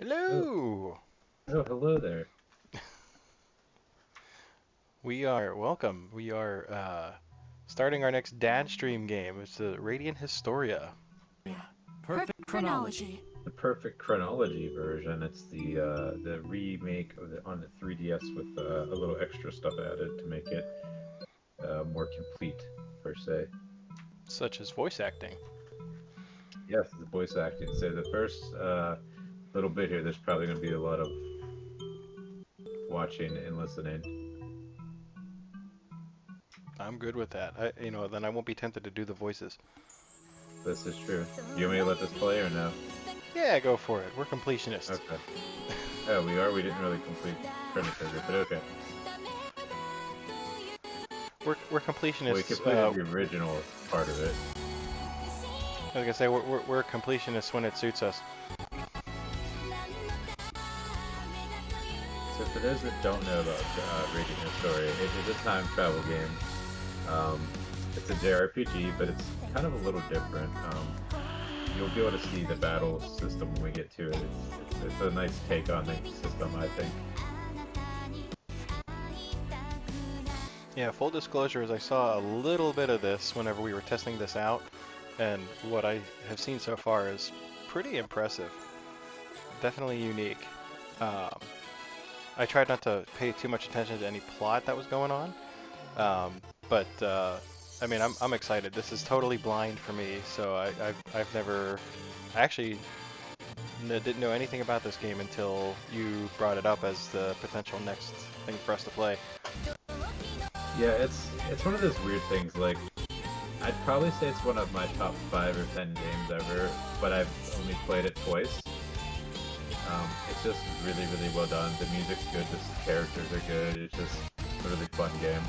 Oh, Hello! oh, hello there. We are welcome. We are starting our next dad stream game. It's the Radiant Historia. Perfect Chronology. The Perfect Chronology version. It's the remake of on the 3DS with a little extra stuff added to make it more complete, per se. Such as voice acting. Yes, the voice acting. So the first little bit here, there's probably going to be a lot of watching and listening. I'm good with that. Then I won't be tempted to do the voices. This is true. Do you want me to let this play or no? Yeah, go for it. We're completionists. Okay. Oh, we are? We didn't really complete Chrono Trigger, but okay. We're completionists. Well, we could play the original part of it. Like I say, we're completionists when it suits us. So for those that don't know about Radiant Historia, it is a time travel game. It's a JRPG, but it's kind of a little different. You'll be able to see the battle system when we get to it. It's a nice take on the system, I think. Yeah, full disclosure is I saw a little bit of this whenever we were testing this out, and what I have seen so far is pretty impressive. Definitely unique. I tried not to pay too much attention to any plot that was going on, but I mean, I'm excited. This is totally blind for me, so I've never, I actually didn't know anything about this game until you brought it up as the potential next thing for us to play. Yeah, it's one of those weird things. Like, I'd probably say it's one of my top 5 or 10 games ever, but I've only played it twice. It's just really, really well done. The music's good, the characters are good. It's just a really fun game.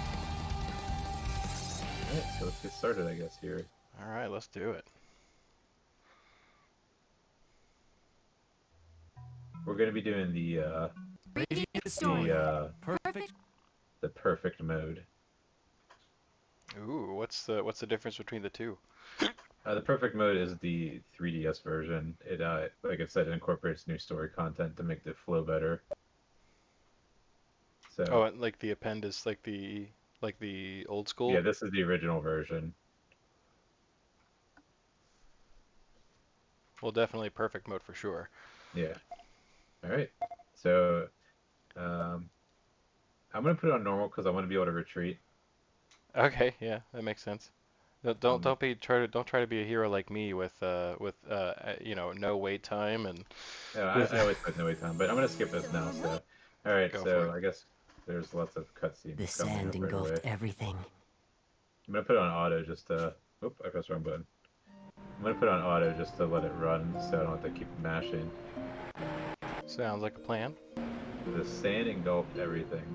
Alright, so let's get started, I guess, here. Alright, let's do it. We're going to be doing the Radiant Historia. Perfect. the perfect mode. Ooh, what's the difference between the two? The perfect mode is the 3DS version. It, like I said, it incorporates new story content to make the flow better. So, Oh, and like the append is like the old school? yeah, this is the original version. Well, definitely perfect mode for sure. Yeah. All right. So, um, I'm gonna put it on normal because I want to be able to retreat. Okay, yeah, that makes sense. Don't Um, don't try to be a hero like me with no wait time and I always put no wait time, but I'm gonna skip this now. So, all right. go for So it. I guess there's lots of cutscenes The coming sand up right away. engulfed everything. I'm gonna put it on auto just to. Oop, I pressed the wrong button. I'm gonna put it on auto just to let it run, so I don't have to keep mashing. Sounds like a plan. The sand engulfed everything.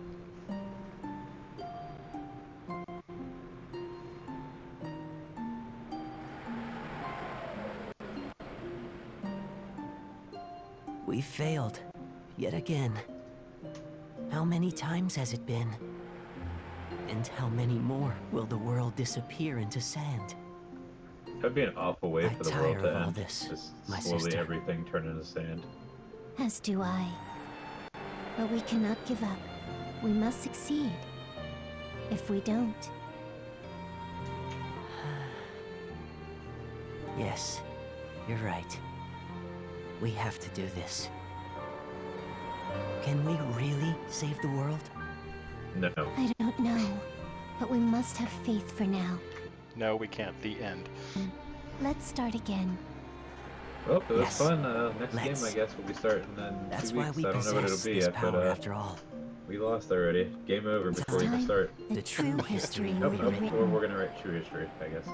We failed. Yet again. How many times has it been? And how many more will the world disappear into sand? That'd be an awful way I for the tire world to of all end. this, Just my slowly sister. everything turn into sand. As do I. But we cannot give up. We must succeed. If we don't, Yes, you're right. We have to do this. Can we really save the world? No. I don't know. But we must have faith for now. No, we can't. The end. Let's start again. Well, it was Yes. fun. Next Let's. game, I guess, we'll be starting in That's 2 why weeks. we I don't know what it'll possess be this yet, power but after all. we lost already. Game over It's before we even time start. the true history Oh, will be oh, or written. we're gonna write true history, I guess.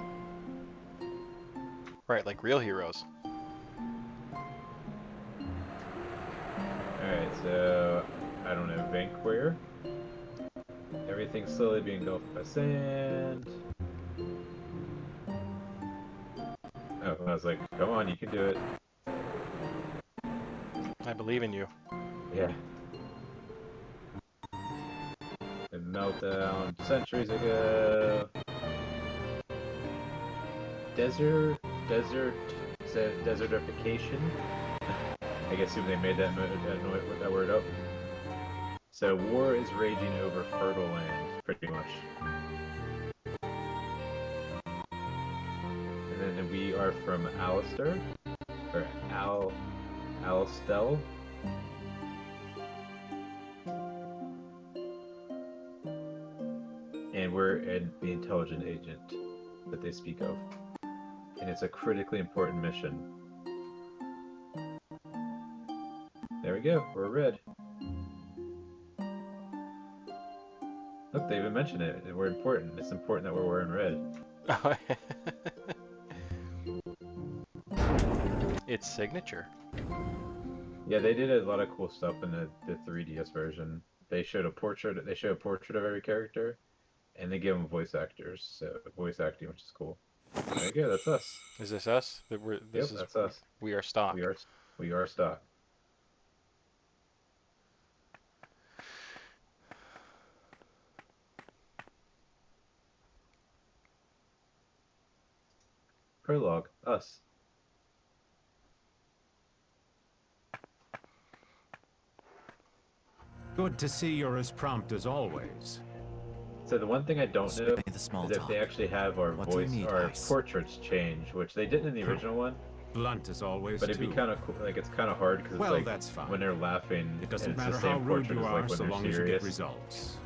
Right, like real heroes. Alright, so I don't know, Vanquir. Everything's slowly being engulfed by sand. Oh, I was like, come on, you can do it. I believe in you. Yeah. It meltdown centuries ago. Desertification. I assume they made that word up. So war is raging over fertile land, pretty much. And then we are from Alistair, or Alistel. And we're the intelligent agent that they speak of. And it's a critically important mission. There we go, we're red. Look, they even mentioned it. We're important. It's important that we're wearing red. Its signature. Yeah, they did a lot of cool stuff in the 3DS version. They showed a portrait. They show a portrait of every character, and they give them voice actors, so voice acting, which is cool. There you go. That's us. Is this us? That's us. We are stock. We are stock. Prologue, us. Good to see you're as prompt as always. So the one thing I don't know the small is if talk. they actually have our What do you need, our Ice? portraits change, which they didn't in the original one. Blunt as always, But it'd be too. kind of cool. Like it's kind of hard because Well, like that's fine. when they're laughing, It doesn't and matter it's the how same rude portrait you as are, like when so they're long as you serious. get results.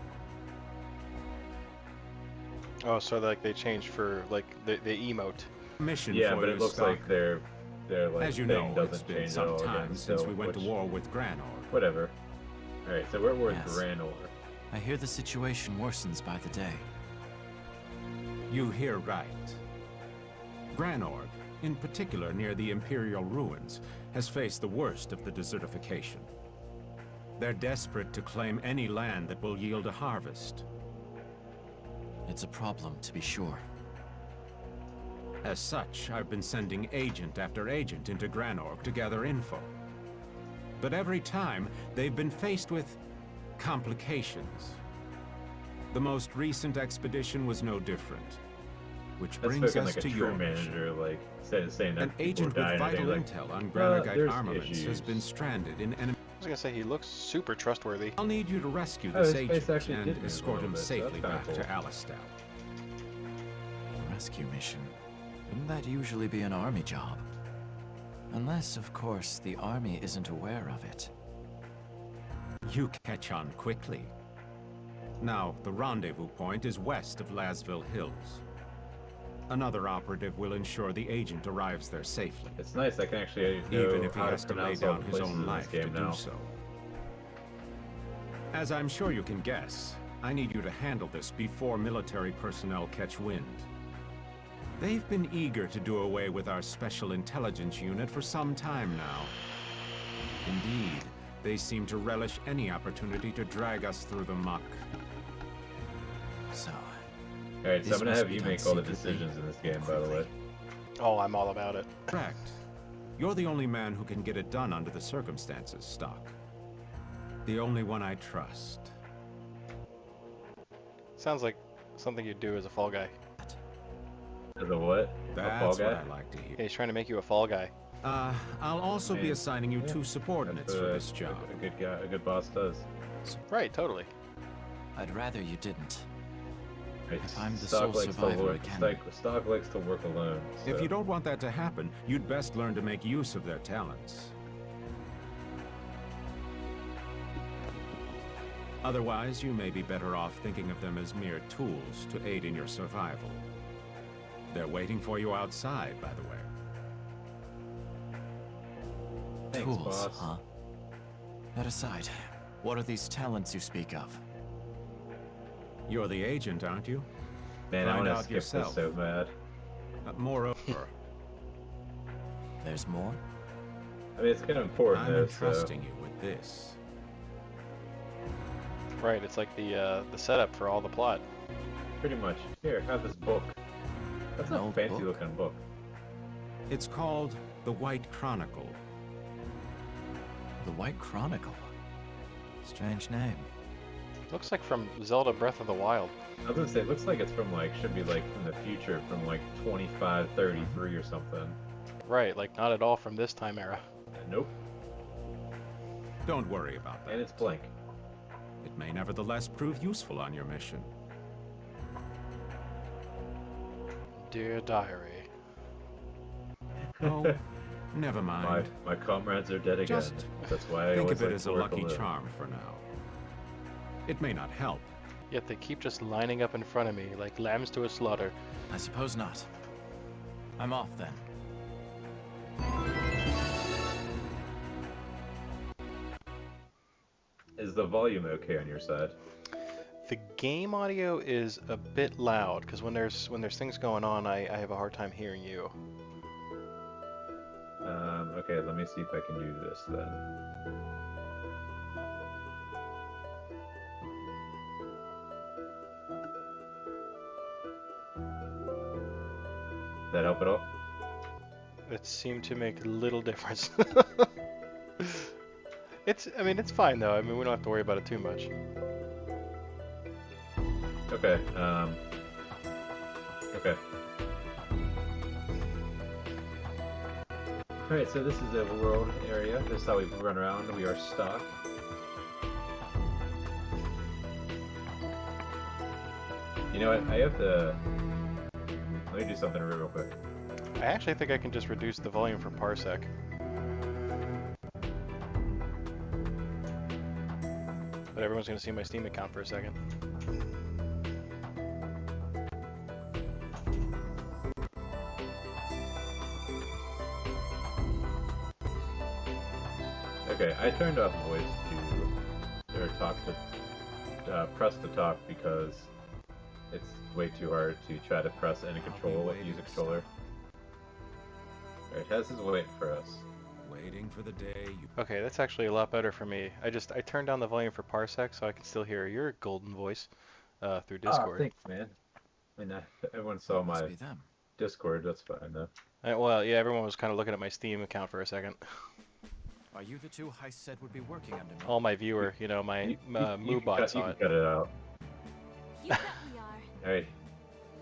Oh, so like they changed for like the emote. Mission Yeah, for but you, it looks Stock. like their like As you thing know, it's doesn't been change at some all time again, since so, we went to which- war with Granor. Whatever. All right, so we're with Yes. Granor. I hear the situation worsens by the day. You hear right. Granor, in particular near the Imperial ruins, has faced the worst of the desertification. They're desperate to claim any land that will yield a harvest. It's a problem, to be sure. As such, I've been sending agent after agent into Granor to gather info. But every time, they've been faced with complications. The most recent expedition was no different. Which That's brings spoken us like a to true your mission. manager, like saying that An people agent are with dying and vital they're intel on there's Granagite armaments has issues. been stranded in enemy. I was gonna say he looks super trustworthy. I'll need you to rescue Oh, this his face agent actually did and move a escort little him bit, so safely that's back kinda to Alistel. A rescue mission. Wouldn't that usually be an army job? Unless, of course, the army isn't aware of it. You catch on quickly. Now, the rendezvous point is west of Lasville Hills. Another operative will ensure the agent arrives there safely, It's nice. I can actually know even if he how has to to lay pronounce all down the his places own in this life to game now. do so. As I'm sure you can guess, I need you to handle this before military personnel catch wind. They've been eager to do away with our special intelligence unit for some time now. Indeed, they seem to relish any opportunity to drag us through the muck. So, All right, so This I'm gonna must have be you done make all the secretly decisions in this game, and by the way. quickly. Oh, I'm all about it. Correct. You're the only man who can get it done under the circumstances, Stock. The only one I trust. Sounds like something you'd do as a fall guy. As a what? A fall That's what guy? I like to hear. Yeah, he's trying to make you a fall guy. I'll also be Man, assigning you yeah, 2 subordinates That's for what this job. a good guy, a good boss does. Right, totally. I'd rather you didn't. Right, If I'm the Stock sole likes to survivor work. again. Stock likes to work alone. If so- you don't want that to happen, you'd best learn to make use of their talents. Otherwise, you may be better off thinking of them as mere tools to aid in your survival. They're waiting for you outside, by the way. Thanks, Tools, boss. huh? That aside, what are these talents you speak of? You're the agent, aren't you? Man, I Find want to out skip yourself. this so bad. Moreover, There's more? I mean, it's kind of important I'm though, entrusting you with this. Right, it's like the setup for all the plot. so pretty much. Here, have this book. That's An a old fancy book? looking book. It's called The White Chronicle. The White Chronicle. Strange name. Looks like from Zelda Breath of the Wild. I was gonna say, it looks like it's from like, should be like from the future, from like 2533 or something. Right, like not at all from this time era. Nope. Don't worry about that. And it's blank. It may nevertheless prove useful on your mission. Dear diary. Oh, never mind. My comrades are dead again. Just That's why I think always of it like as to a work lucky alone. charm for now. It may not help. Yet they keep just lining up in front of me like lambs to a slaughter. I suppose not. I'm off then. Is the volume okay on your side? The game audio is a bit loud because when there's things going on, I have a hard time hearing you. Okay, let me see if I can do this then. That help at all? It seemed to make little difference. I mean, it's fine though. I mean, we don't have to worry about it too much. Okay, okay. Alright, so this is the world area. This is how we run around. We are stock. You know what? I have to... Let me do something real quick. I actually think I can just reduce the volume for parsec. But everyone's going to see my Steam account for a second. Okay, I turned off voice to... or talk to... press to talk because it's way too hard to try to press and control use a controller. Alright, Hess is waiting for us. Waiting for the day you... Okay, that's actually a lot better for me. I turned down the volume for parsec so I can still hear your golden voice through Discord. Oh, thanks, man. I mean, everyone saw Must my be them. Discord, that's fine though. Well, yeah, everyone was kind of looking at my Steam account for a second. Are you the two Heist said would be working under me? All my viewer, you know, my Moobot saw You it. can cut it out. You bet we are. Alright,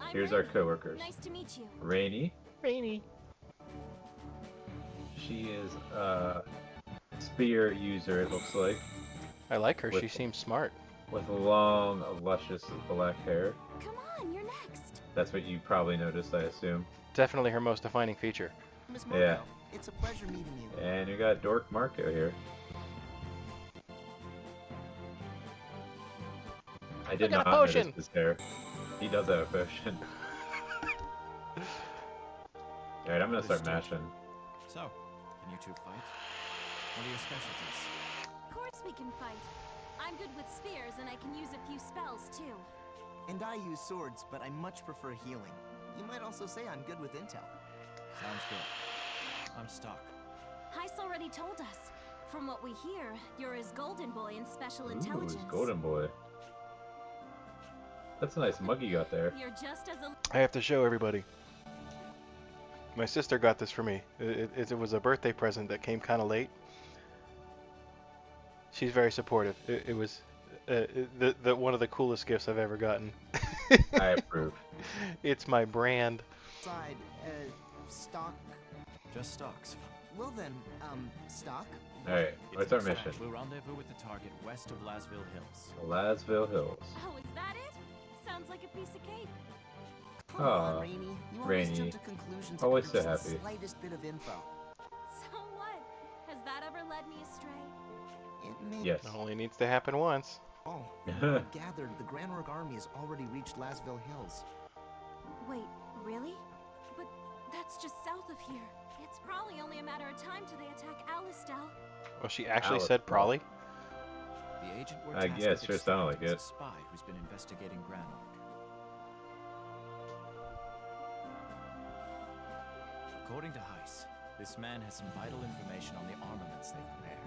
I'm here's our Rainy. coworkers. Nice to meet you. Rainy. Rainy. She is a spear user, it looks like, I like her. She With- seems smart. with long, luscious black hair. Come on, you're next. That's what you probably noticed, I assume. Definitely her most defining feature. Miss Marco, Yeah. it's a pleasure meeting you. And you got Dork Marco here. I did I got not a notice potion. his hair. He does have a potion. Alright, I'm gonna start Understood. mashing. So, can you two fight? What are your specialties? Of course we can fight. I'm good with spears and I can use a few spells too. And I use swords, but I much prefer healing. You might also say I'm good with intel. Sounds good. I'm stuck. Heist already told us. From what we hear, you're his golden boy in special Ooh, intelligence. Golden Boy. That's a nice mug you got there. You're just as a I have to show everybody. My sister got this for me. It was a birthday present that came kind of late. She's very supportive. It was one of the coolest gifts I've ever gotten. I approve. It's my brand. Side, stock. Just stocks. Well then, stock. Alright, what's our mission? We'll rendezvous with the target west of Lasville Hills. Lasville Hills. Oh, is that it? Sounds like a piece of cake. Come Aw, on, Rainy. You always Rainy. jump to conclusions Always after so just happy. the slightest bit of info. So what? Has that ever led me astray? It may Yes. It only needs to happen once. Oh, I've gathered the Granarok army has already reached Lasville Hills. Wait, really? But that's just south of here. It's probably only a matter of time till they attack Alistel. Well, she actually Alice, said well. probably. The agent we're I tasked guess, with sure sounded like extracting is it. a spy who's been investigating Granarok. According to Heiss, this man has some vital information on the armaments they've prepared.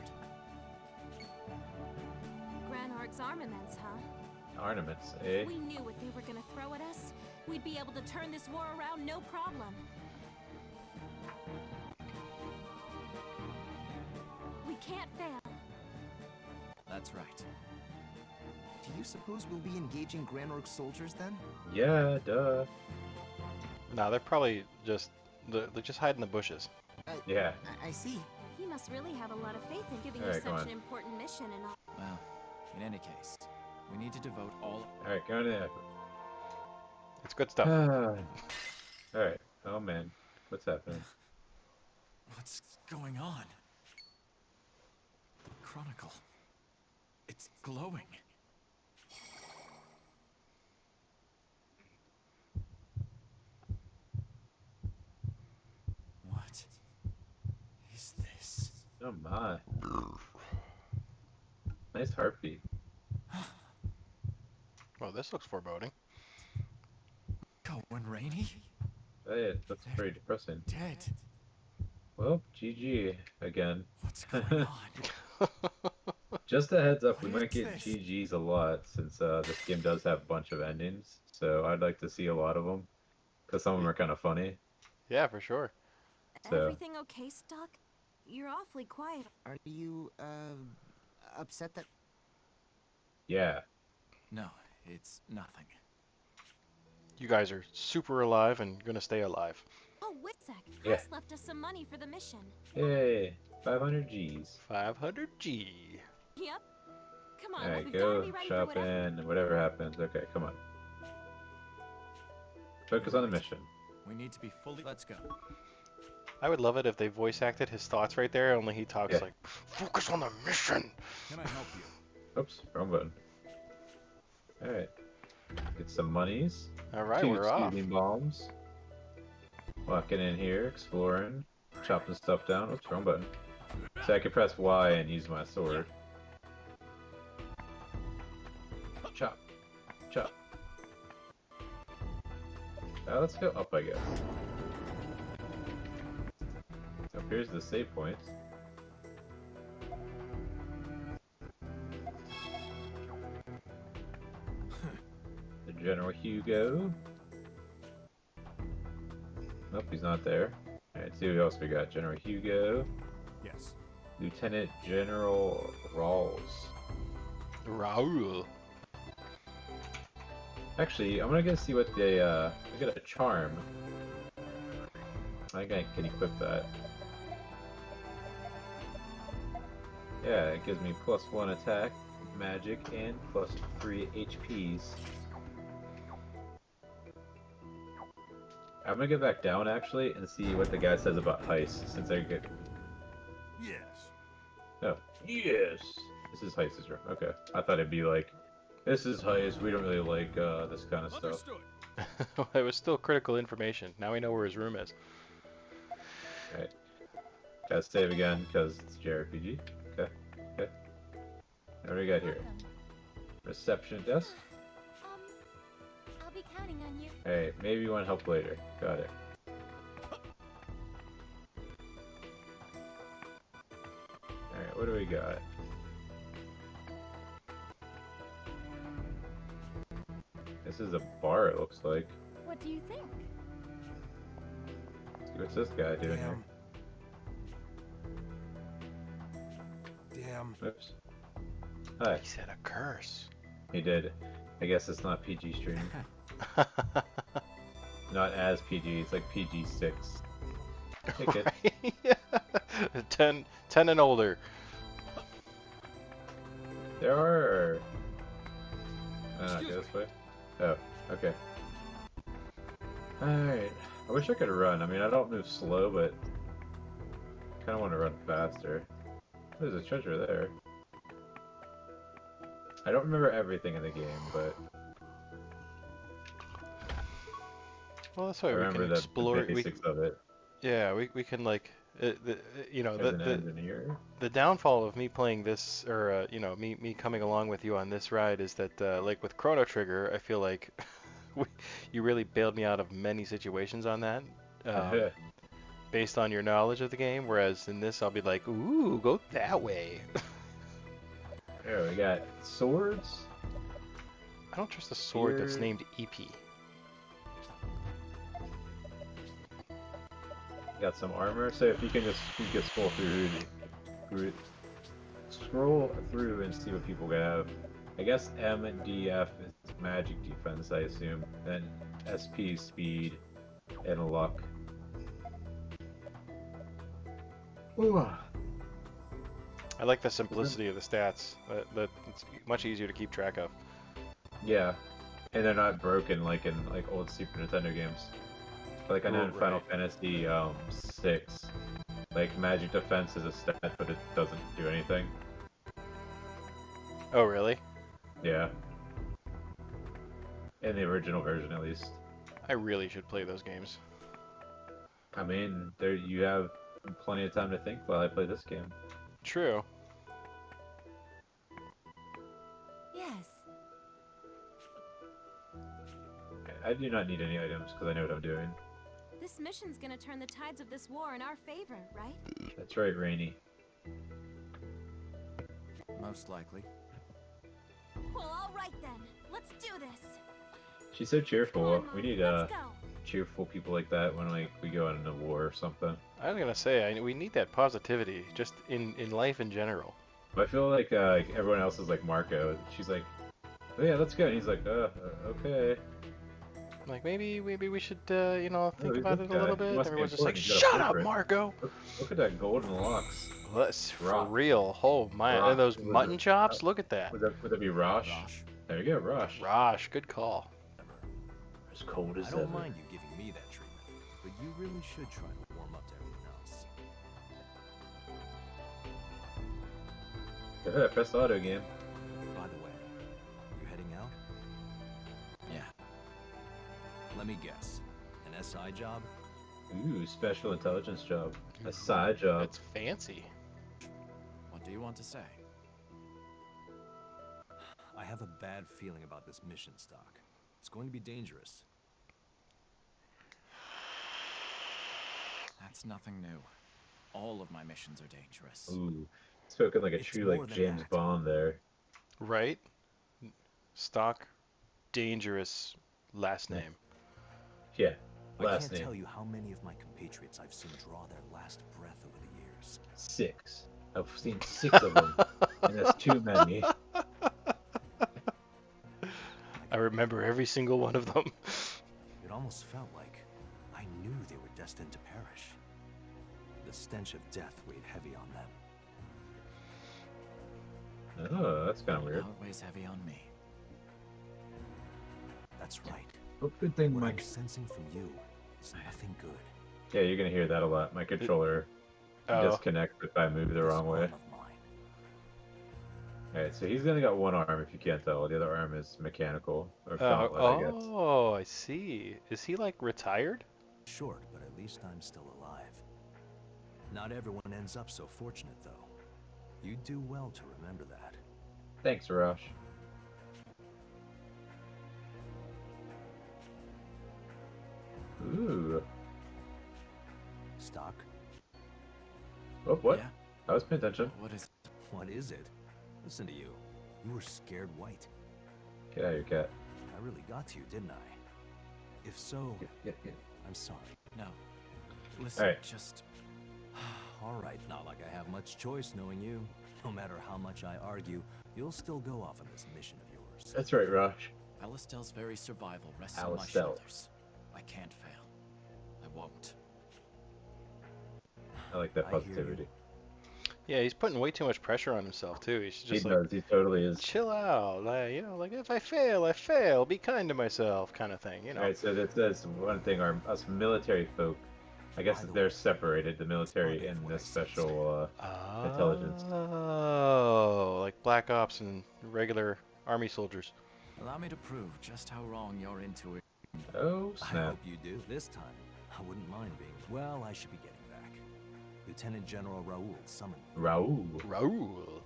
Granark's armaments, huh? Ornaments, eh? If we knew what they were gonna throw at us, we'd be able to turn this war around no problem. We can't fail. That's right. Do you suppose we'll be engaging Granarok soldiers then? Yeah, duh. No, they're probably just they're just hiding in the bushes. Yeah. I see. He must really have a lot of faith in giving Alright, you come such on. an important mission and all. Well, in any case, we need to devote all... Alright, go to It's good stuff. Alright. Oh man. What's happening? What's going on? The Chronicle. It's glowing. What is this? Oh my. Nice heartbeat. Well, this looks foreboding. Going rainy? Hey, that's very depressing. Dead. Well, GG again. What's going on? Just a heads up, we What might is get this? GGs a lot since this game does have a bunch of endings. So I'd like to see a lot of them because some of them are kind of funny. Yeah, for sure. So- Everything okay, Stock? You're awfully quiet. Are you, upset that... Yeah. No, it's nothing. You guys are super alive and gonna stay alive. Oh, wait a sec. Yeah. Hus left us some money for the mission. Yay. 500 Gs. 500G. Yep. Come on, Alright, we've gotta go be ready for whatever. shopping, whatever happens. Okay, come on. Focus on the mission. We need to be fully... Let's go. I would love it if they voice acted his thoughts right there, only he talks Yeah. like, focus on the mission! Can I help you? Oops, wrong button. Alright. Get some monies. Alright, 2 we're off. soothing bombs. Walking in here, exploring, chopping stuff down. Oops, wrong button. So I can press Y and use my sword. Chop. Chop. Let's go up, I guess. So here's the save point. The General Hugo. Nope, he's not there. Alright, see what else we got. General Hugo. Yes. Lieutenant General Rawls. Raul. Actually, I'm gonna go see what they, I got a charm. I think I can equip that. Yeah, it gives me +1 attack, magic, and +3 HPs. I'm gonna get back down actually and see what the guy says about heist since I get. Yes. Oh, yes! This is heist's room. Okay. I thought it'd be like, this is heist, we don't really like this kind of stuff. Understood. It was still critical information. Now we know where his room is. Alright. Gotta save again because it's JRPG. Okay. Okay. What do we got here? Reception desk. I'll be counting on you. Alright, maybe you want help later. Got it. Alright, what do we got? This is a bar, it looks like. What do you think? See, what's this guy doing here? Damn. Oops. Hi. He said a curse. He did. I guess it's not PG stream. Not as PG, it's like PG-6. Take it. Right? Yeah. 10 and older. There are... not go this way? Oh, okay. Alright. I wish I could run. I mean, I don't move slow, but... I kinda want to run faster. There's a treasure there. I don't remember everything in the game, but... Well, that's I why we remember can the explore. basics of it. Yeah, we can like, you know, As an engineer. the downfall of me playing this, or you know, me coming along with you on this ride is that like with Chrono Trigger, I feel like you really bailed me out of many situations on that, based on your knowledge of the game. Whereas in this, I'll be like, ooh, go that way. There, we got swords. I don't trust a sword that's Here- named EP. Got some armor. So if you can just scroll through and see what people have. I guess M and DF is magic defense, I assume. Then SP is speed and luck. Ooh. I like the simplicity of the stats. That it's much easier to keep track of. Yeah, and they're not broken like in like old Super Nintendo games. Like I know in Final Fantasy 6, like magic defense is a stat, but it doesn't do anything. Oh, really? Yeah. In the original version, at least. I really should play those games. I mean, there you have plenty of time to think while I play this game. True. Yes. I do not need any items because I know what I'm doing. This mission's gonna turn the tides of this war in our favor, right? That's right, Rainy. Most likely. Well, all right then. Let's do this. She's so cheerful. We need Let's go. cheerful people like that when like we go into war or something. I was gonna say we need that positivity just in life in general. I feel like everyone else is like Marco. She's like, oh yeah, let's go. And he's like, okay. Like maybe we should you know, think about it a guy. little He bit. must be Everyone's just like, important. He's got a shut up, footprint." Marco. Look at that golden locks. That's for Rosh. real. Oh my, Rosh. and those Was mutton it- chops. Look at that. Would that be Rosh? Rosh. There you go, Rosh. Rosh, good call. As cold as I don't ever. mind you giving me that treatment, but you really should try to warm up to everyone else. Yeah, press the auto game. By the way, you heading out? Yeah. Let me guess. An SI job? Ooh, special intelligence job. A side job. That's fancy. What do you want to say? I have a bad feeling about this mission stock. It's going to be dangerous. That's nothing new. All of my missions are dangerous. Ooh, spoken like a It's true more like than James that. Bond there. Right? Stock, dangerous, last name. Yeah, I last can't name. tell you how many of my compatriots I've seen draw their last breath over the years. 6. I've seen 6 of them, and that's too many. I remember every single one of them. It almost felt like I knew they were destined to perish. The stench of death weighed heavy on them. Oh, that's kind of weird. Now it weighs heavy on me. That's right. Oh, good thing, What I'm Mike. sensing from you is nothing good. Yeah, you're gonna hear that a lot. My controller Oh, disconnects if I move the wrong way. This arm of mine. Alright, so he's only got one arm if you can't tell. The other arm is mechanical. Or gauntlet, I guess. oh, I see. Is he like retired? Short, but at least I'm still alive. Not everyone ends up so fortunate, though. You do well to remember that. Thanks, Rosh. Ooh. Stock? Oh, what? Yeah? I was paying attention. What is... What is it? Listen to you. You were scared white. Get out of your cat. I really got to you, didn't I? If so, Yeah. I'm sorry. No. Listen, Alright. just... All right, not like I have much choice knowing you. No matter how much I argue, you'll still go off on this mission of yours. That's right, Rosh. Alistel's very survival rests on my Alistel. shoulders. I can't fail. I won't. I like that I hear you. positivity. Yeah, he's putting way too much pressure on himself too. He should He just like does. He totally is. chill out. Like, you know, like if I fail, I fail. Be kind to myself, kind of thing. You know. Alright, so that's one thing. Us military folk, I guess By the they're way, separated. The military and this special. Intelligence. Oh, like Black Ops and regular army soldiers. Allow me to prove just how wrong your intuition... Oh I snap! hope you do. This time, I wouldn't mind being... Well, I should be getting back. Lieutenant General Raoul summoned me. Raoul. Raoul.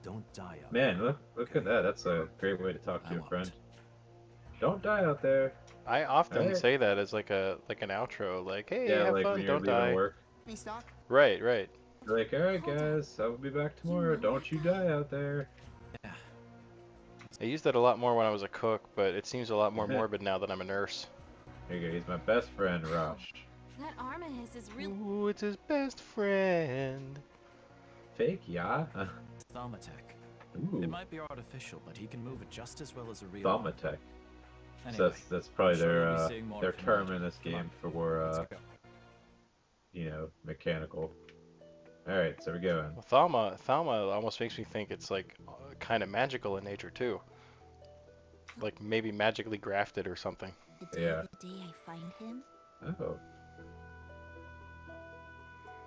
Don't die out Man, there, look okay? at that. That's a great way to talk to I your won't. friend. Don't die out there. I often Alright. say that as like an outro, like, hey, Yeah, have like fun, when you're don't leaving die. work. Hey, Stock. Right. You're like, alright guys, I will be back tomorrow. Don't you die out there. I used that a lot more when I was a cook, but it seems a lot more morbid now that I'm a nurse. Here you go. He's my best friend, Rosh. That arm of his is real. Ooh, it's his best friend. Fake, yeah. Thaumatek. Ooh, It might be artificial, but he can move it just as well as a real arm. Thaumatek. Anyway, So that's probably I'm sure we'll be seeing more their of him term later. in this Come on, game for let's go. you know, mechanical. All right, so we're going. Well, Thalma almost makes me think it's like kind of magical in nature too. Like maybe magically grafted or something. The day Yeah. the day I find him? Oh.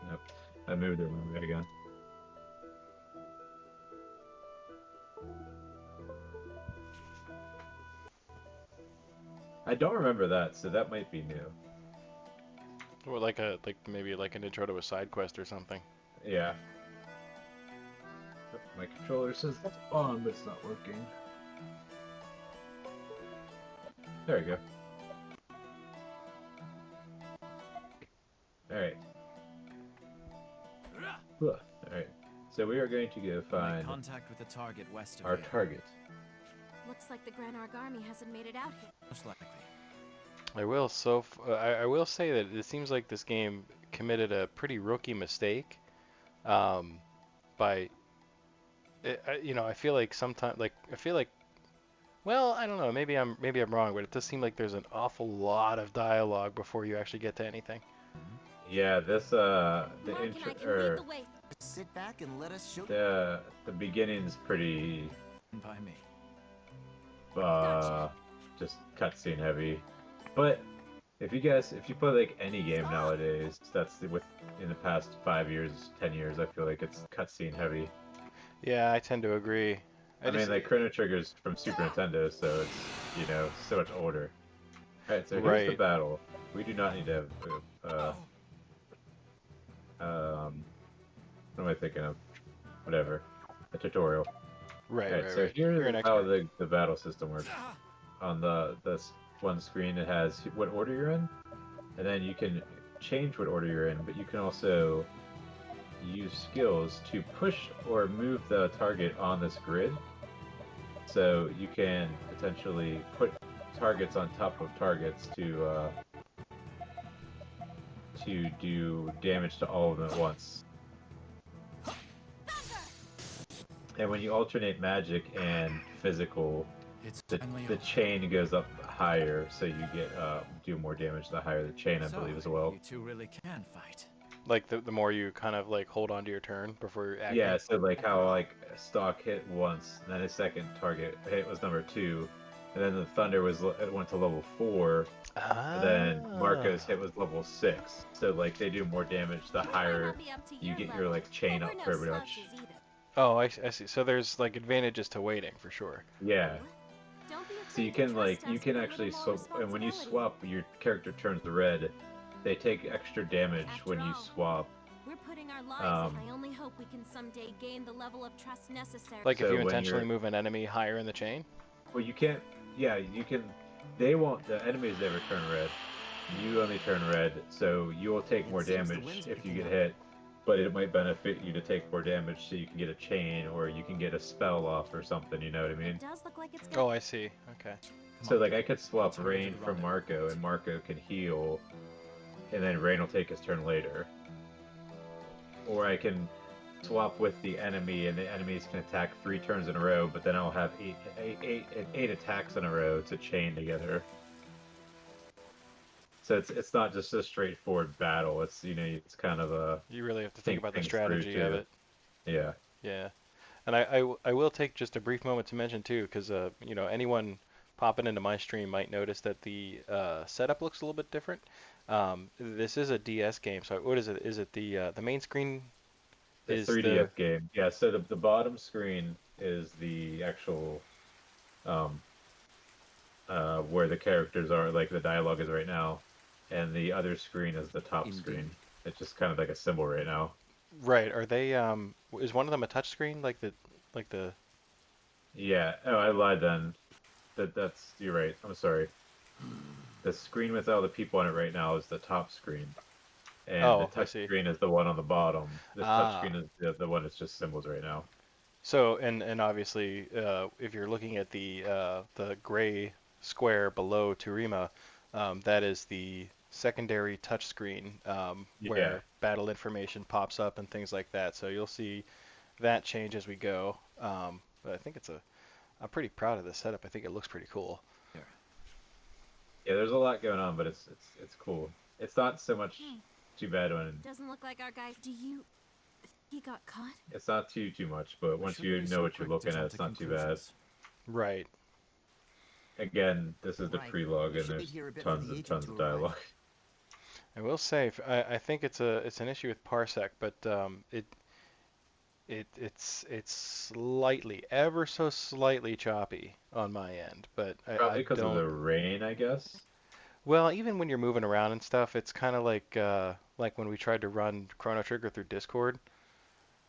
Nope. I moved it one way again. I don't remember that, so that might be new. Or like maybe like an intro to a side quest or something. Yeah. My controller says it's on, but it's not working. There we go. Alright. Alright. So we are going to go find Contact with the target west of our here. target. Looks like the Granarg army hasn't made it out here. Most likely. I will say that it seems like this game committed a pretty rookie mistake. By you know, I feel like sometimes well, I don't know, maybe I'm wrong, but it does seem like there's an awful lot of dialogue before you actually get to anything. Yeah, this Mark the and I intro can lead or the way. Sit back and let us show the beginning's pretty By me. just cutscene heavy. But if you play like any game nowadays, that's in the past 5 years, 10 years, I feel like it's cutscene heavy. Yeah, I tend to agree. I mean, like Chrono Trigger's from Super Nintendo, so it's so much older. All right, so here's the Right. battle. We do not need to have what am I thinking of? Whatever, a tutorial. Right, Alright, right, so right. You're here's an how expert. the battle system works. On this one screen, it has what order you're in, and then you can change what order you're in, but you can also use skills to push or move the target on this grid. So you can potentially put targets on top of targets to do damage to all of them at once. And when you alternate magic and physical, It's the chain goes up higher, so you get do more damage the higher the chain, I believe, as well. You two really can fight. Like the more you kind of like hold on to your turn before you're acting. Yeah, so like how like Stalk hit once, and then his second target hit was number 2, and then the Thunder it went to level 4, and then Marco's hit was level 6. So like they do more damage the It might higher not be up to you your get your level, like chain but up we're no pretty much. slouches either. Oh, I see. So there's like advantages to waiting for sure. Yeah. Don't be So you afraid to can like trust you us can with a actually little more swap, and when you responsibility. swap, your character turns red. They take extra damage After when you all, swap. We're putting our lives Um, in. I only hope we can someday gain the level of trust necessary. Like if So you when intentionally you're- move an enemy higher in the chain. Well, you can't. Yeah, you can. They won't. The enemies never turn red. You only turn red, so you will take more seems the damage wind's if you picking get up. hit. But it might benefit you to take more damage, so you can get a chain or you can get a spell off or something. You know what I mean? It does look like it's Oh, I see. Okay. So like I could swap Let's hurry to Rain the from rendezvous Marco, point. and Marco can heal, and then Rain will take his turn later. Or I can swap with the enemy, and the enemies can attack 3 turns in a row, but then I'll have eight attacks in a row to chain together. So it's not just a straightforward battle. It's it's kind of a You really have to think about the things through, strategy of too. it. Yeah. Yeah. And I will take just a brief moment to mention too, because anyone popping into my stream might notice that the setup looks a little bit different. This is a DS game, so what is it? Is it the main screen? The Is 3DS game. Yeah, so the bottom screen is the actual where the characters are, like the dialogue is right now, and the other screen is the top screen. It's just kind of like a symbol right now. right? Are they is one of them a touch screen like the Yeah. Oh, I lied then. You're right. I'm sorry. The screen with all the people on it right now is the top screen. And the Oh, I touch see. screen is the one on the bottom. The touch Ah. screen is the one that's just symbols right now. So and obviously if you're looking at the gray square below Toorima, that is the secondary touchscreen where Yeah. battle information pops up and things like that. So you'll see that change as we go. But I think I'm pretty proud of this setup. I think it looks pretty cool. Yeah, there's a lot going on, but it's cool. It's not so much too bad when Doesn't look like our guys. Do you He got caught? It's not too much, but once you know what you're looking at, it's not too bad. Right. Again, this is the Right. prologue, We and should be there's here a bit for tons the and agent tons to of arrive. dialogue. I will say, I think it's an issue with parsec, but it's slightly, ever so slightly choppy on my end. But I Probably because of don't. the rain, I guess. Well, even when you're moving around and stuff, it's kind of like when we tried to run Chrono Trigger through Discord.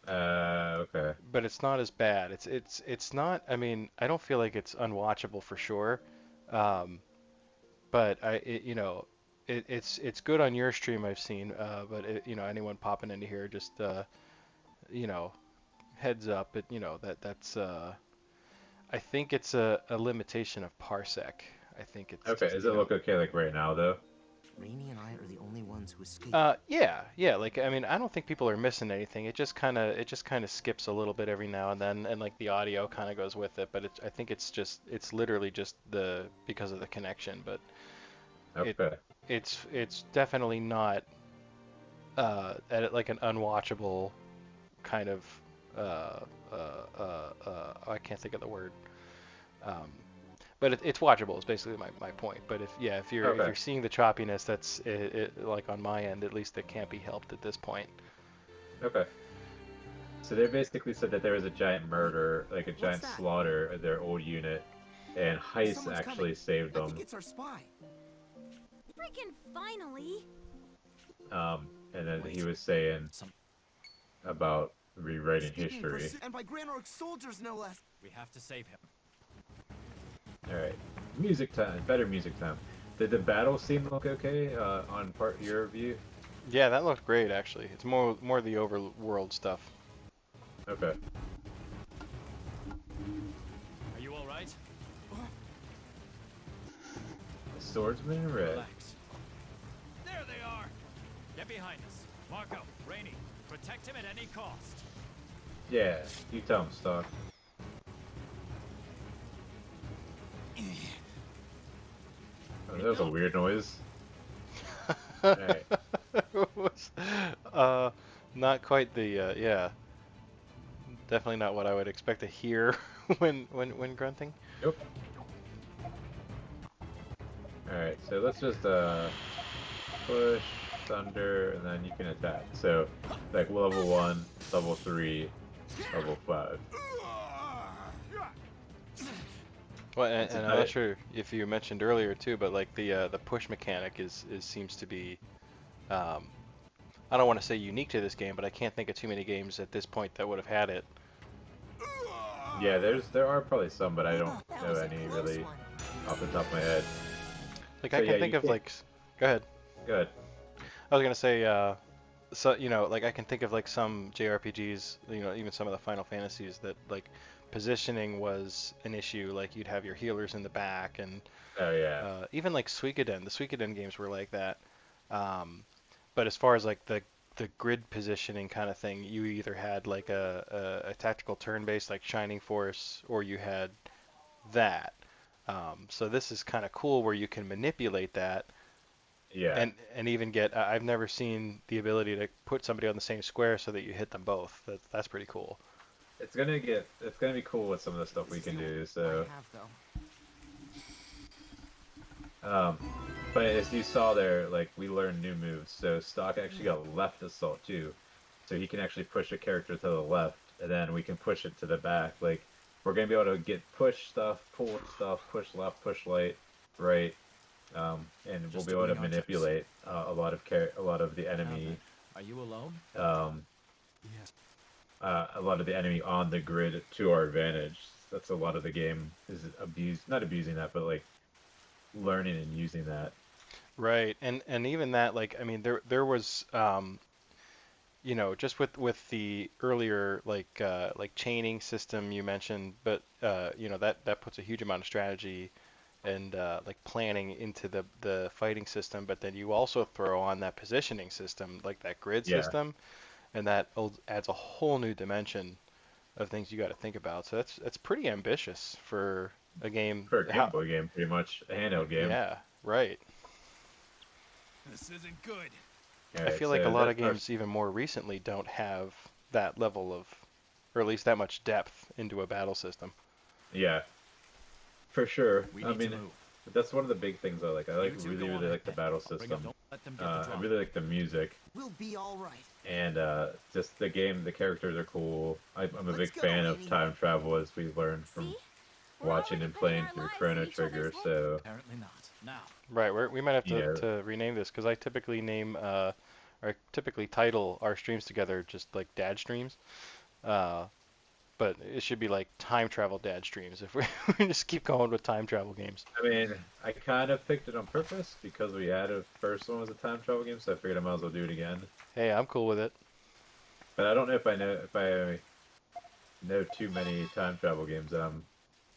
Okay. But it's not as bad. It's not. I mean, I don't feel like it's unwatchable for sure. Um, but it's good on your stream I've seen. But anyone popping into here, just you know, heads up. That's I think it's a limitation of parsec. I think it's Okay, just, does it look okay like right now though? Rainey and I are the only ones who escaped. Yeah. Like, I mean, I don't think people are missing anything. It just kind of skips a little bit every now and then, and like the audio kind of goes with it. But I think it's literally just because of the connection. But Okay. it's definitely not like an unwatchable kind of I can't think of the word. Um, but it's watchable is basically my point. But if Okay. you're seeing the choppiness, that's like on my end at least, it can't be helped at this point. Okay. So they basically said that there was a giant murder, like a giant that? slaughter of their old unit, and Heist Someone's actually coming. saved I them. think it's our spy. Freaking finally! And then he Wait. was saying Some... about rewriting He's being history. pursued, and by Grand Orc soldiers, no less. We have to save him. All right, music time. Better music time. Did the battle scene look okay on part your view? Yeah, that looked great actually. It's more the overworld stuff. Okay. Are you all right? The swordsman in red. Relax. There they are. Get behind us. Marco, Rainey, protect him at any cost. Yeah, you tell him, Stock. Oh, that was a weird noise. Alright. Not quite the yeah. Definitely not what I would expect to hear when grunting. Nope. Alright, so let's just push, thunder, and then you can attack. So like level 1, level 3, level 5. Well, and I'm I- not sure if you mentioned earlier too, but like the push mechanic is seems to be, I don't want to say unique to this game, but I can't think of too many games at this point that would have had it. Yeah, there are probably some, but I don't That know was a any close really one. off the top of my head. Like So I yeah, can think you of can't- like, go ahead. Good. I was gonna say, so like I can think of like some JRPGs, even some of the Final Fantasies that like positioning was an issue. Like you'd have your healers in the back, and Oh yeah. even like Suikoden. The Suikoden games were like that. But as far as like the grid positioning kind of thing, you either had like a tactical turn-based like Shining Force, or you had that. So this is kind of cool where you can manipulate that. Yeah. And even get, I've never seen the ability to put somebody on the same square so that you hit them both. That's pretty cool. It's gonna be cool with some of the stuff we can do. So, but as you saw there, like we learned new moves. So Stock actually got left assault too, so he can actually push a character to the left, and then we can push it to the back. Like we're gonna be able to get push stuff, pull stuff, push left, push right, and we'll Just be able to doing our manipulate a lot of the enemy. Are you alone? Yes. A lot of the enemy on the grid to our advantage. That's a lot of the game is not abusing that, but like learning and using that. Right, and even that, like, I mean, there was, just with the earlier like chaining system you mentioned, but that puts a huge amount of strategy and like planning into the fighting system. But then you also throw on that positioning system, like that grid Yeah. system, and that adds a whole new dimension of things you got to think about. So that's pretty ambitious for a game. For a Game Boy game, pretty much a handheld game. Yeah, right. This isn't good. I Alright, feel like so a lot that of games even more recently don't have that level of, or at least that much depth into a battle system. Yeah, for sure. We I need to mean, move. that's one of the big things I like. I like You two really, go on really like the ahead. battle I'll bring up- system. don't let them get the I drop. really like the music, We'll be all right. and just the game. The characters are cool. I'm a Let's big go, fan of Lainey. time travel, as we've learned from See? We're watching already and putting playing our through lives Chrono in each other's Trigger. hands. So Apparently not. Now. Right, we might have to, Yeah. to rename this because I typically name, or typically title our streams together just like dad streams. But it should be like time travel dad streams if we just keep going with time travel games. I mean, I kind of picked it on purpose because we had a first one was a time travel game, so I figured I might as well do it again. Hey, I'm cool with it. But I don't know if I know too many time travel games that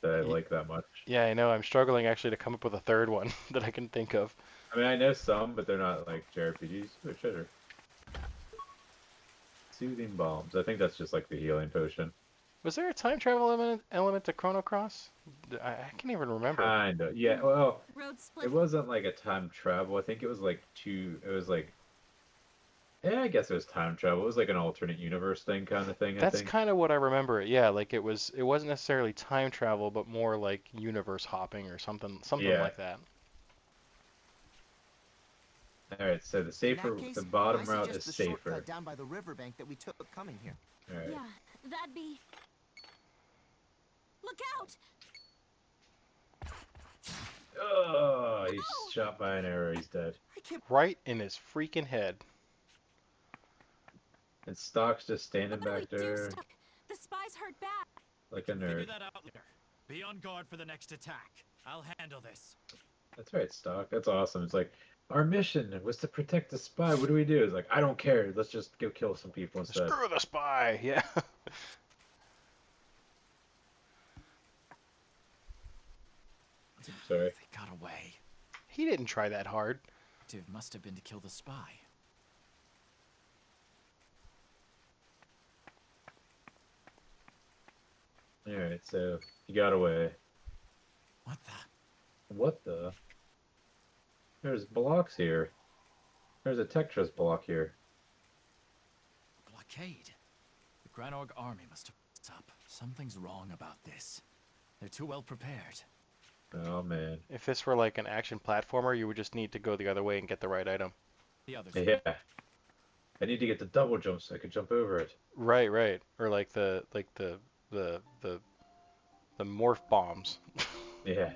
I like that much. Yeah, I know. I'm struggling actually to come up with a third one that I can think of. I mean, I know some, but they're not like JRPGs. Oh, treasure. Soothing bombs. I think that's just like the healing potion. Was there a time travel element to Chrono Cross? I can't even remember. Kinda. Yeah. Well, Road split. it wasn't like a time travel. I think it was like two. It was like. Yeah, I guess it was time travel. It was like an alternate universe thing, kind of thing. I That's think. kind of what I remember. Yeah, like it wasn't necessarily time travel, but more like universe hopping or something Yeah. like that. All right. So the In that safer, case, the bottom I route suggest is the safer. shortcut down by the riverbank that we took coming here. All right. Yeah, that'd be. Look out! Oh, he's shot by an arrow. He's dead. I can't. Right in his freaking head. And Stock's just standing What do we back do, there Stuck? The spies hurt bad. like a Figure nerd. that out later. Be on guard for the next attack. I'll handle this. That's right, Stock. That's awesome. It's like, our mission was to protect the spy. What do we do? It's like, I don't care. Let's just go kill some people instead. Screw the spy. Yeah. Sorry. They got away. He didn't try that hard. It must have been to kill the spy. Alright, so he got away. What the? What the? There's blocks here. There's a Tetris block here. Blockade. The Granorg army must have put up. Something's wrong about this. They're too well prepared. Oh man. If this were like an action platformer, you would just need to go the other way and get the right item. The others. Yeah. I need to get the double jump so I can jump over it. Right, right. Or like the morph bombs. Yeah.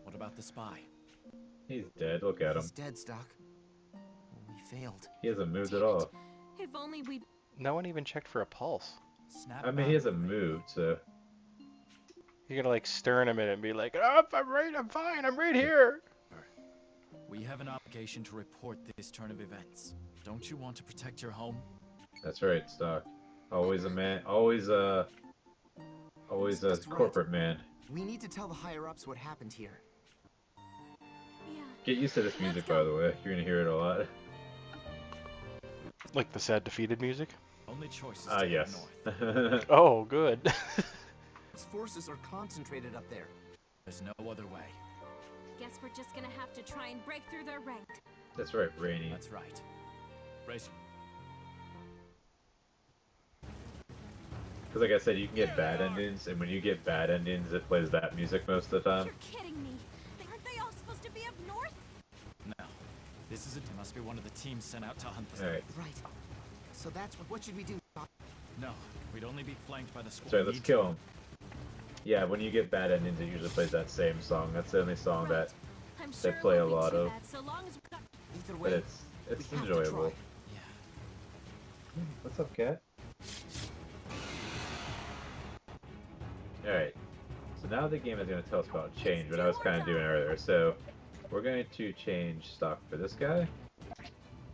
What about the spy? He's dead. Look at him. He's dead, Stock. We failed. He hasn't moved Damn at it. all. If only we. No one even checked for a pulse. Snap I mean, back. he hasn't moved, so. You're gonna like stir in a minute and be like, oh, I'm fine, I'm right here. We have an obligation to report this turn of events. Don't you want to protect your home? That's right, Stock. Always a man. Always a That's right. corporate man. We need to tell the higher-ups what happened here. Yeah. Get used to this music, by the way. You're gonna hear it a lot. Like the sad defeated music. Only choice is Ah, to head yes. north. Oh, good. His forces are concentrated up there. There's no other way. Guess we're just gonna have to try and break through their rank. That's right, Rainy. That's right. Razor. Because like I said, you can get bad endings, and when you get bad endings, it plays that music most of the time. You're kidding me. Aren't they all supposed to be up north? No. This is it. Must be one of the teams sent out to hunt the Alright, Right. So that's what should we do, Stock? No. We'd only be flanked by the squad. that's right, let's kill him. Yeah, when you get bad endings, it usually plays that same song. That's the only song that, I'm they sure it play won't a be lot too of. bad, so long as we got. Either but way, it's we have to enjoyable. try. Yeah. What's up, cat? Alright, so now the game is going to tell us about change, what I was kind of doing earlier. So, we're going to change Stock for this guy.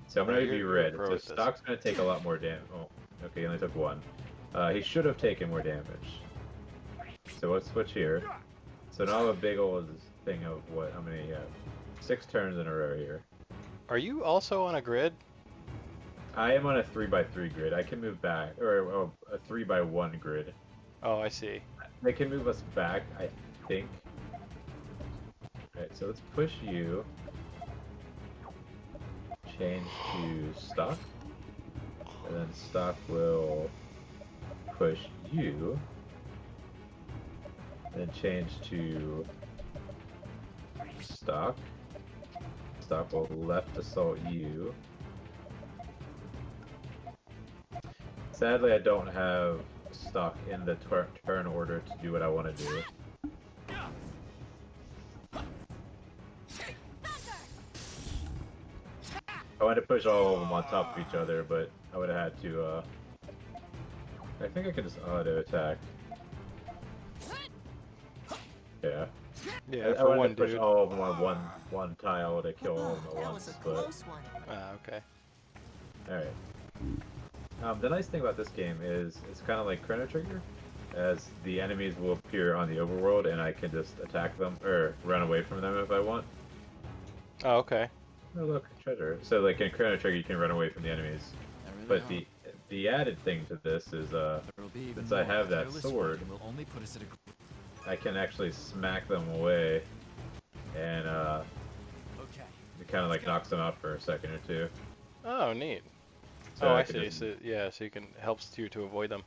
So I'm going to You're- be you're red. pro So at this. Stock's going to take a lot more damage. Oh, okay, he only took one. He should have taken more damage. So let's switch here. So now I have a big old thing of what, how many, 6 turns in a row here. Are you also on a grid? I am on a 3x3 grid. I can move back, or a 3x1 grid. Oh, I see. They can move us back, I think. Alright, so let's push you. Change to Stock. And then stock will push you. Then change to stock. Stock will left assault you. Sadly, I don't have stock in the turn order to do what I want to do. I wanted to push all of them on top of each other, but I would have had to, I think I can just auto attack. Yeah. Yeah, I for wanted one to push dude. all of them on one tile to kill all of them at That once, was a but... close one. Okay. Alright. The nice thing about this game is it's kind of like Chrono Trigger, as the enemies will appear on the overworld and I can just attack them, or run away from them if I want. Oh, okay. Oh look, treasure. So like in Chrono Trigger you can run away from the enemies. But the added thing to this is, since I have that sword, I can actually smack them away, and it kind of like knocks them out for a second or two. Oh, neat. So oh, I I can see. just- So, yeah, so you can helps you to avoid them.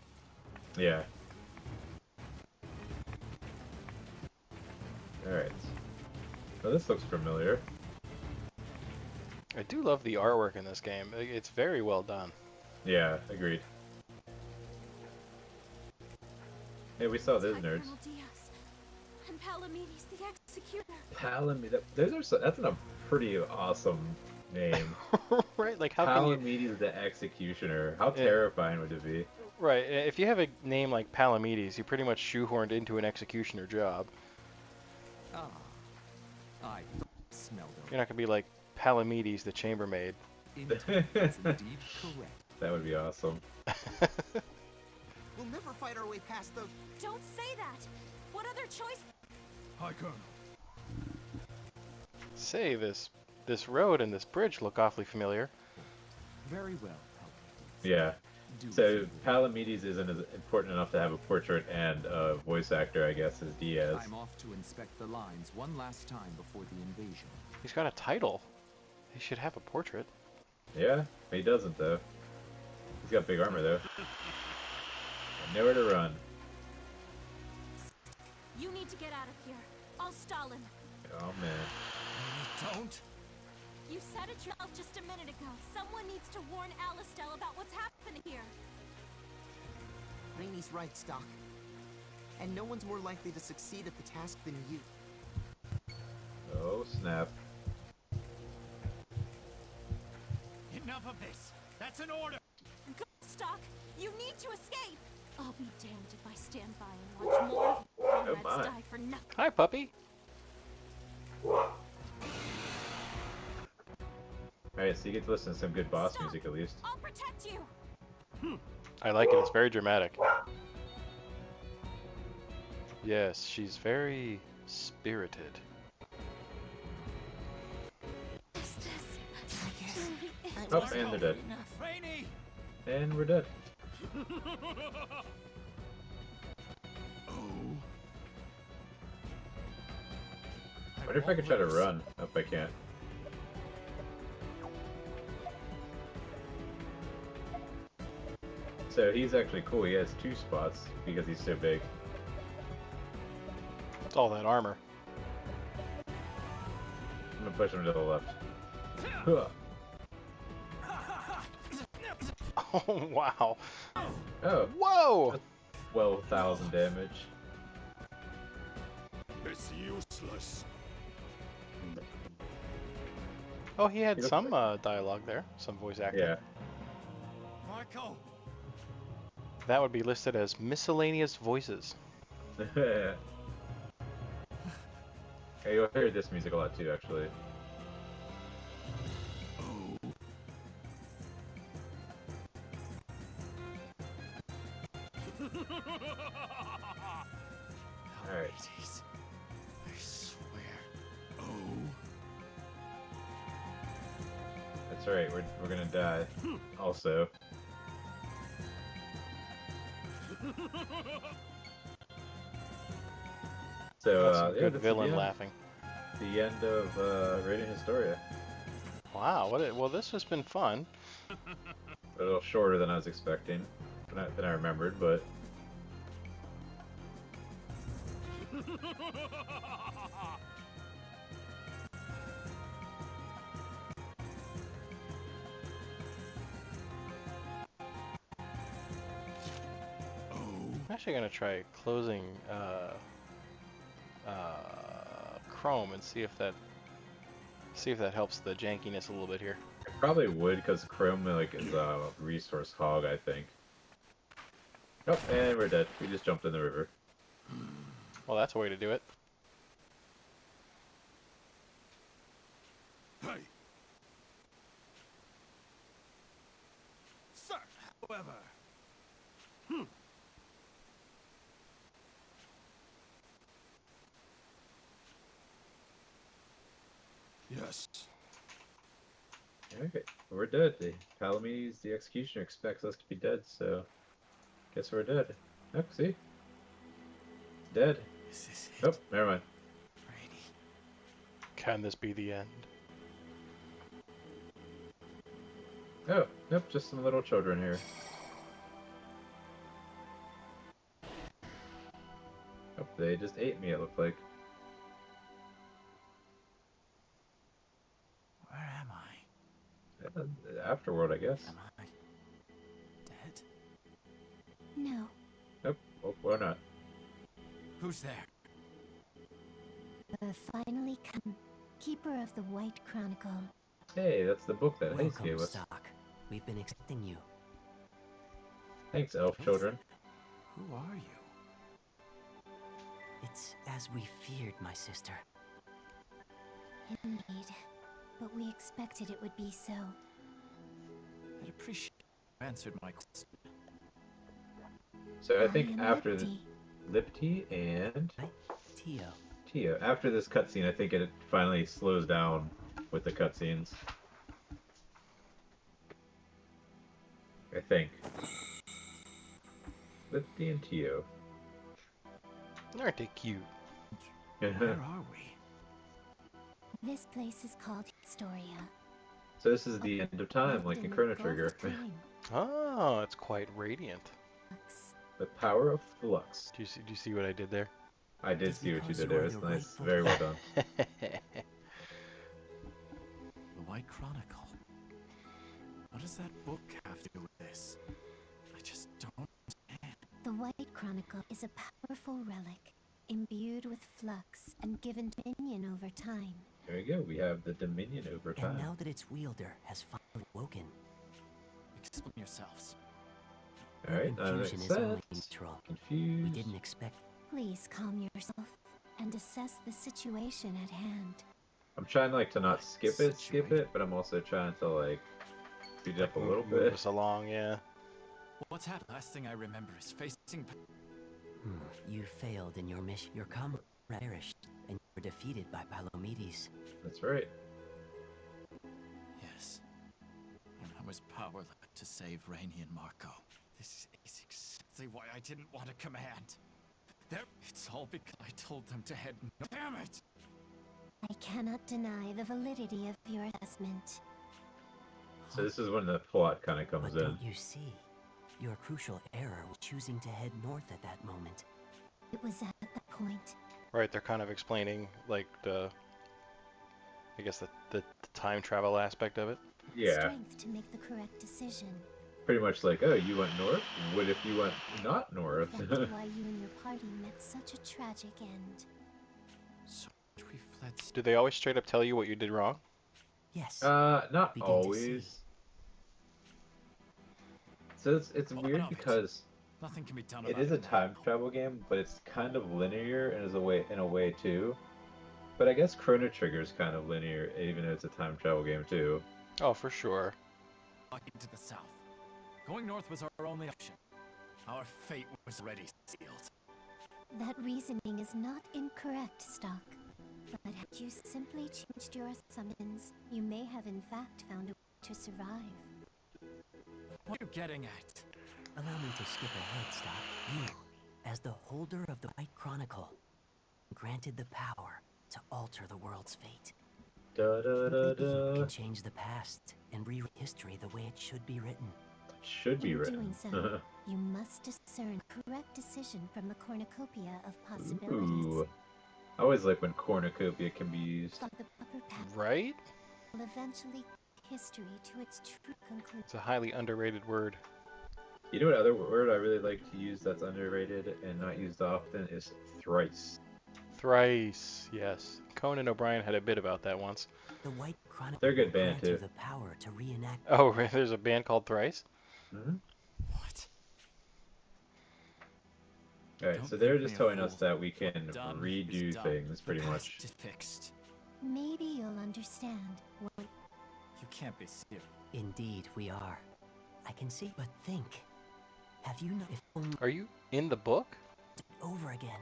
Yeah. Alright. Well, this looks familiar. I do love the artwork in this game. It's very well done. Yeah, agreed. Hey, we saw those nerds. Colonel Diaz and Palamedes the Executor. Palamedes. That's a pretty awesome name. Right? Like, how can you... Palamedes the Executioner. How Yeah. terrifying would it be? Right, if you have a name like Palamedes, you pretty much shoehorned into an executioner job. Ah, I smelled You're not gonna be like Palamedes the chambermaid. That's indeed correct. That would be awesome. We'll never fight our way past the... Don't say that. What other choice? Hi, Colonel. Say, this road and this bridge look awfully familiar. Very well. Yeah. Do So Palamedes isn't as important enough to have a portrait and a voice actor, I guess, as Diaz. I'm off to inspect the lines one last time before the invasion. He's got a title. He should have a portrait. Yeah, he doesn't though. He's got big armor though. And nowhere to run. You need to get out of here. I'll stall him. Oh man. Don't. You said it yourself just a minute ago. Someone needs to warn Alistel about what's happening here. Rainey's right, Stock. And no one's more likely to succeed at the task than you. Oh snap. Enough of this. That's an order. Go, Stock. You need to escape. I'll be damned if I stand by and watch more of your comrades my. die for nothing. Hi, puppy. Alright, so you get to listen to some good boss Stop. music at least. I'll protect you. I like it. It's very dramatic. Yes, she's very spirited. Is this really it? Oh, and they're dead. Rainey! And we're dead. I wonder if I could try to run. Nope, I can't. So he's actually cool. He has 2 spots because he's so big. It's all that armor. I'm gonna push him to the left. Huh. Oh, wow. Oh, Whoa! 12,000 damage. It's useless. Oh, he had He looks some dialogue there. Some voice acting. Yeah. Marco! That would be listed as miscellaneous voices. Hey, you'll hear this music a lot too, actually. Alright. I swear. Oh. That's right, we're gonna die. Also. So, That's some yeah, good this is villain the end. laughing. The end of Radiant Historia. Wow. Well, this has been fun. A little shorter than I was expecting, than I remembered, but I'm actually gonna try closing Chrome and see if that helps the jankiness a little bit here. I probably would because Chrome like is a resource hog, I think. Oh, and we're dead. We just jumped in the river. Well, that's a way to do it. Hey! Sir, however... Yes. Okay, we're dead. The Palamedes, the Executioner, expects us to be dead, so guess we're dead. Oh, see? Dead. Is this Oh, it, never mind. Rainy? Can this be the end? Oh, nope, just some little children here. Oh, they just ate me, it looked like. Where am I? Afterworld, I guess. Am I dead? No, Nope, well, or not. Who's there? the finally come. Keeper of the White Chronicle. Hey, that's the book that Hayes Welcome, gave us. Stock. We've been expecting you. Thanks, elf children. Who are you? It's as we feared, my sister. Indeed. But we expected it would be so. I'd appreciate if you answered my question. So I I think am after the Lipti. Lipti and Tio. Tio, after this cutscene, I think it finally slows down with the cutscenes. I think. Lipti and Tio. Aren't they cute? Where are we? This place is called Historia. So this is the end of time, like in Chrono Trigger. Oh, it's quite radiant. The power of flux. Do you see what I did there? I did It's see what you because did you there. are It's the nice. rightful Very well done. The White Chronicle. What does that book have to do with this? I just don't understand. The White Chronicle is a powerful relic, imbued with flux and given dominion over time. There we go. We have the dominion over And time. now that its wielder has finally woken, Explain yourselves. Alright, that makes confusion is only sense. natural. We Confused. didn't expect. Please calm yourself and assess the situation at hand. I'm trying like to not skip it, but I'm also trying to like speed it up a little Move bit. us along, yeah. What's happened? Last thing I remember is facing... You failed in your mission. Your comrade perished, and you were defeated by Palamedes. That's right. Yes. And I was powerless to save Rainy and Marco. This is exactly why I didn't want to command. It's all because I told them to head... Damn it! I cannot deny the validity of your assessment. So this is when the plot kind of comes But in. don't you see? Your crucial error was choosing to head north at that moment. It was at that point. Right, they're kind of explaining like the, I guess the time travel aspect of it. Yeah, Strength to make the correct decision. pretty much like, oh, you went north? What if you went not north? That's why you and your party met such a tragic end. So we fled... Do they always straight up tell you what you did wrong? Yes. Not Begin to always. see. So it's Oh, weird no, because Nothing can be done it about is a time travel game, but it's kind of linear in a way too. But I guess Chrono Trigger is kind of linear, even though it's a time travel game too. Oh, for sure. Walking to the south. Going north was our only option. Our fate was already sealed. That reasoning is not incorrect, Stock. But had you simply changed your assumptions, you may have in fact found a way to survive. What are you getting at? Allow me to skip ahead, Stock. You, as the holder of the White Chronicle, granted the power to alter the world's fate. Da da da Maybe you da. can change the past and rewrite history the way it should be written. should be In written. doing so, you must discern correct decision from the cornucopia of possibilities. Ooh. I always like when cornucopia can be used. Follow the proper path Right? will eventually history to its true conclusion. It's a highly underrated word. You know what other word I really like to use that's underrated and not used often is thrice. Thrice, yes. Conan O'Brien had a bit about that once. The White Chronicle They're a good will band, grant you too. the power to reenact. Oh, there's a band called Thrice? Mm-hmm. What? Alright, Don't so they're think just me a telling us fool. that we can Done redo is done. things, pretty The much. past is fixed. Maybe you'll understand when You can't be serious. Indeed, we are. I can see, but think. Have you not if only Are you in the book? over again?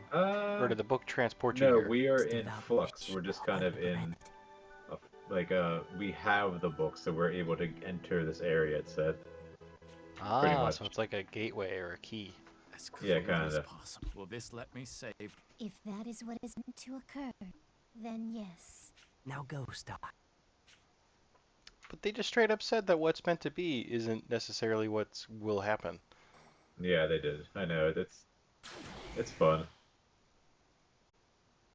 Or did the book transport you No, here? we are It's in devout flux. wish, We're just a kind heart of in, granted. we have the book, so we're able to enter this area, it said. Pretty Ah, much. so it's like a gateway or a key. As Yeah, clearly as kinda. possible. Will this let me save? if that is what is meant to occur, then yes. Now go, Stock. But they just straight up said that what's meant to be isn't necessarily what will happen. Yeah, they did. I know, it's fun.